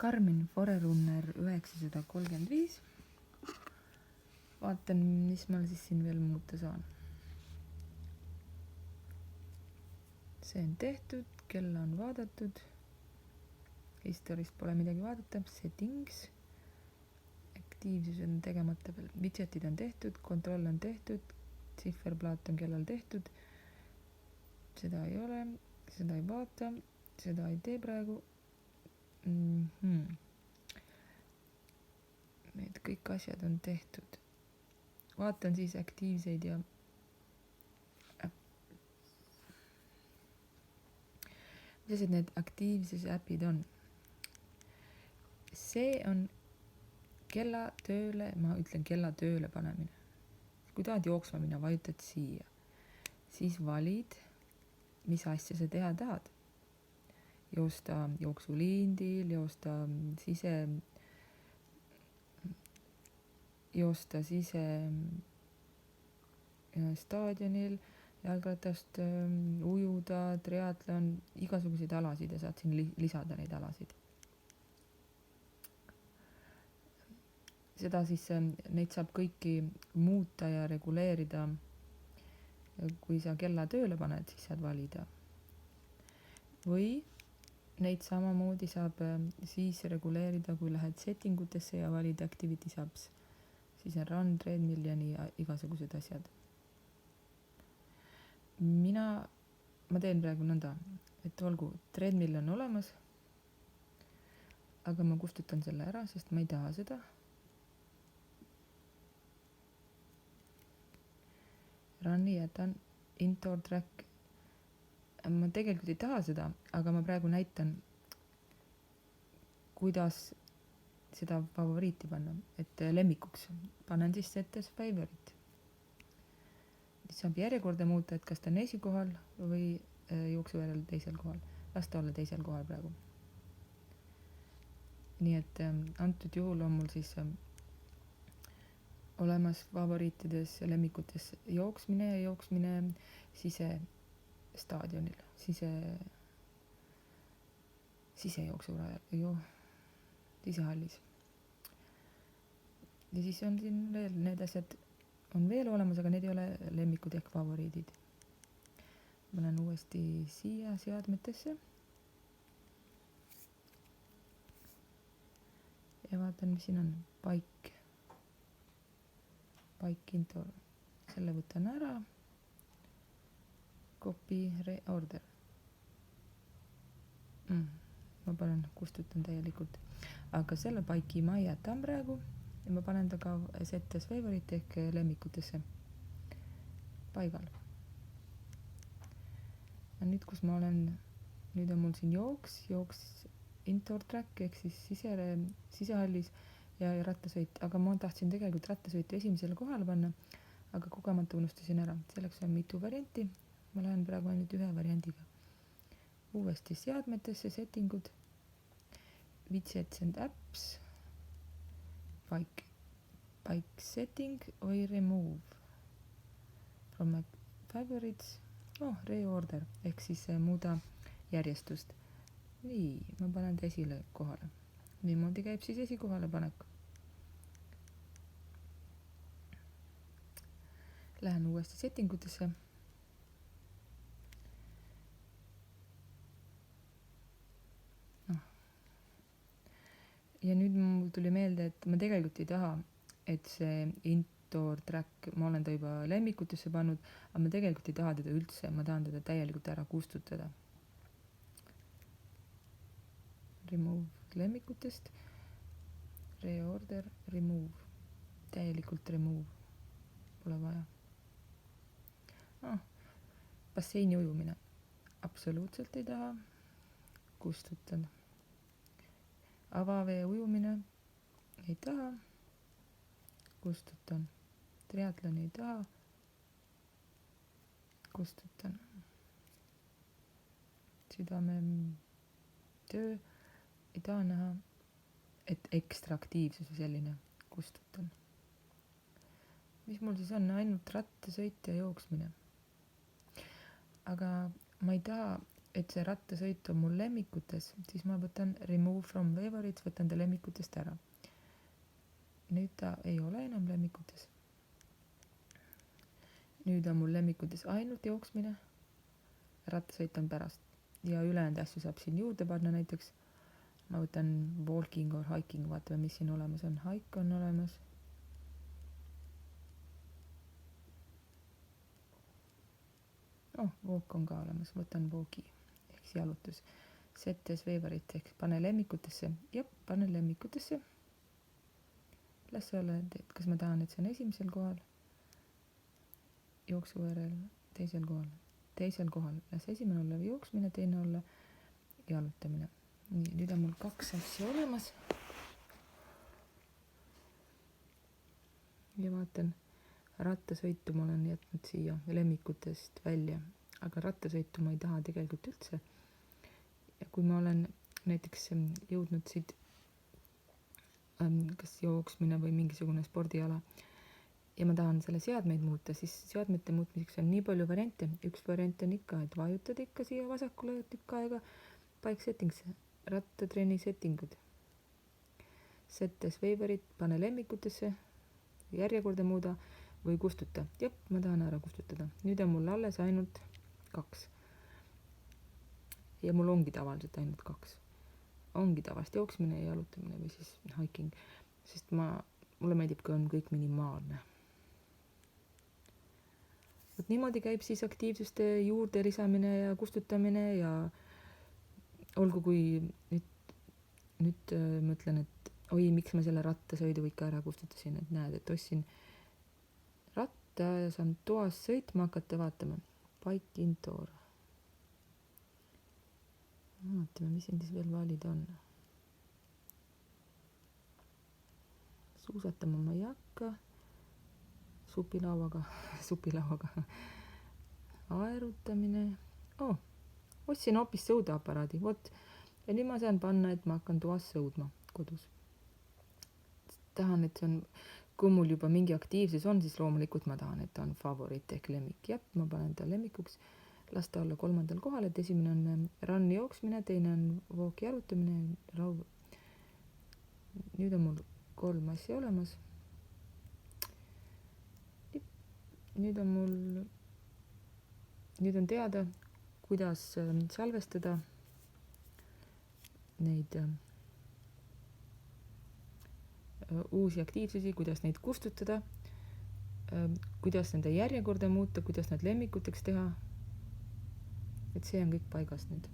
Garmin Forerunner 935. Vaatan, mis ma siis siin veel muuta saan. See on tehtud, kella on vaadatud. Historist pole midagi vaadata. Settings. Aktiivsus on tegemata veel. Widgetid on tehtud, kontroll on tehtud, tsifferplaat on kellal tehtud. Seda ei ole, seda ei vaata, seda ei tee praegu. Need kõik asjad on tehtud. Vaatan siis aktiivseid ja mis need aktiivsuse äpid on. See on kella tööle, ma ütlen kella tööle panemine. Kui tahad jooksma minna, vajutad siia. Siis valid, mis asja sa teha tahad. Joosta jooksuliindil, joosta sise staadionil, jalgratast ujuda, triatlon, igasuguseid alasid ja saad siin lisada neid alasid. Seda siis, neid saab kõiki muuta ja reguleerida. Kui sa kella tööle paned, siis saad valida. Või neid samamoodi saab siis reguleerida, kui lähed settingutesse ja valid activity subs. Siis on run, treadmill ja nii igasugused asjad. Ma teen praegu nõnda, et olgu, treadmill on olemas, aga ma kustutan selle ära, sest ma ei taha seda. Run'i jätan, indoor track. Ma tegelikult ei taha seda, aga ma praegu näitan, kuidas seda favoriiti panna, et lemmikuks. Panen siis set as favorite. Saab järjekorda muuta, et kas ta on esikohal või jooksuväljal teisel kohal. Las ta olla teisel kohal praegu. Nii et antud juhul on mul siis olemas favoriitides ja lemmikutes jooksmine sisestaadionil, sisejooksurajal, sisehallis. Ja siis on siin veel need asjad on veel olemas, aga need ei ole lemmikud ehk favoriidid. Ma lähen uuesti siia seadmetesse ja vaatan, mis siin on. Paik indoor. Selle võtan ära. Copy, reorder. Ma kustutan täielikult. Aga selle paiki ma jätan praegu. Ja ma panen ta ka set as favorite ehk lemmikutesse paigal. Ja nüüd, kus ma olen, nüüd on mul siin jooks indoor track ehk siis sisehallis ja rattasõit, aga ma tahtsin tegelikult rattasõitu esimesele kohale panna, aga kogemata unustasin ära. Selleks on mitu varianti, ma lähen praegu ainult ühe variandiga. Uuesti seadmetesse, settingud, widgets and apps, Bike setting või remove from my favorites, reorder ehk siis muuda järjestust. Nii, ma panen ta esile kohale. Niimoodi käib siis esikohale panek. Lähen uuesti settingutesse. Ja nüüd mul tuli meelde, et ma tegelikult ei taha, et see indoor track, ma olen ta juba lemmikutesse pannud, aga ma tegelikult ei taha teda üldse, ma tahan teda täielikult ära kustutada. Remove lemmikutest, reorder, remove, täielikult remove, pole vaja. Basseini ujumine, absoluutselt ei taha, kustutan. Avavee ujumine, ei taha, kustutan. Triatlon ei taha, kustutan. Südame töö, ei taha näha, et ekstra aktiivsus või selline, kustutan. Mis mul siis on? Ainult rattasõit ja jooksmine. Aga ma ei taha et see rattasõit on mul lemmikutes, siis ma võtan remove from favorites, võtan ta lemmikutest ära. Nüüd ta ei ole enam lemmikutes. Nüüd on mul lemmikutes ainult jooksmine, rattasõit on pärast ja ülejäänud asju saab siin juurde panna, näiteks ma võtan walking or hiking, vaatame, mis siin olemas on. Hike on olemas. Walk on ka olemas, võtan walki ehk jalutus. Set as favorite ehk pane lemmikutesse. Jep, panen lemmikutesse. Las see olla, et kas ma tahan, et see on esimesel kohal, jooksu järel teisel kohal. Las esimene olla jooksmine, teine olla jalutamine. Nii, nüüd on mul 2 asja olemas. Ja vaatan, rattasõitu ma olen jätnud siia lemmikutest välja, aga rattasõitu ma ei taha tegelikult üldse. Ja kui ma olen näiteks jõudnud siit kas jooksmine või mingisugune spordiala ja ma tahan selle seadmeid muuta, siis seadmete muutmiseks on nii palju variante. Üks variant on ikka, et vajutad ikka siia vasakule tükk aega, bike settings, rattatrenni settingud. Set as favorite, pane lemmikutesse, järjekorda muuda või kustuta. Jep, ma tahan ära kustutada. Nüüd on mul alles ainult 2. Ja mul ongi tavaliselt ainult 2. Ongi tavaliselt jooksmine ja jalutamine või siis hiking, sest mulle meeldib, kui on kõik minimaalne. Võt niimoodi käib siis aktiivsuste juurde lisamine ja kustutamine ja olgu, kui nüüd mõtlen, et miks ma selle rattasõidu ikka ära kustutasin, et näed, et ostsin ratta ja saan toas sõitma hakata, vaatama. Bike indoor. Vaatame, mis siin siis veel valida on. Suusatama ma ei hakka. Supilauaga. Aerutamine. Ostsin hoopis sõudeaparaadi. Ja nüüd ma saan panna, et ma hakkan toas sõudma kodus. Tahan, et see on, kui mul juba mingi aktiivsus on, siis loomulikult ma tahan, et ta on favorit ehk lemmik. Jep, ma panen ta lemmikuks. Las ta olla 3. kohal, et esimene on run jooksmine, teine on walk jalutamine, raud. Nüüd on mul 3 asja olemas. Nüüd on teada, kuidas salvestada neid uusi aktiivsusi, kuidas neid kustutada, kuidas nende järjekorda muuta, kuidas nad lemmikuteks teha. Et see on kõik paigas nüüd.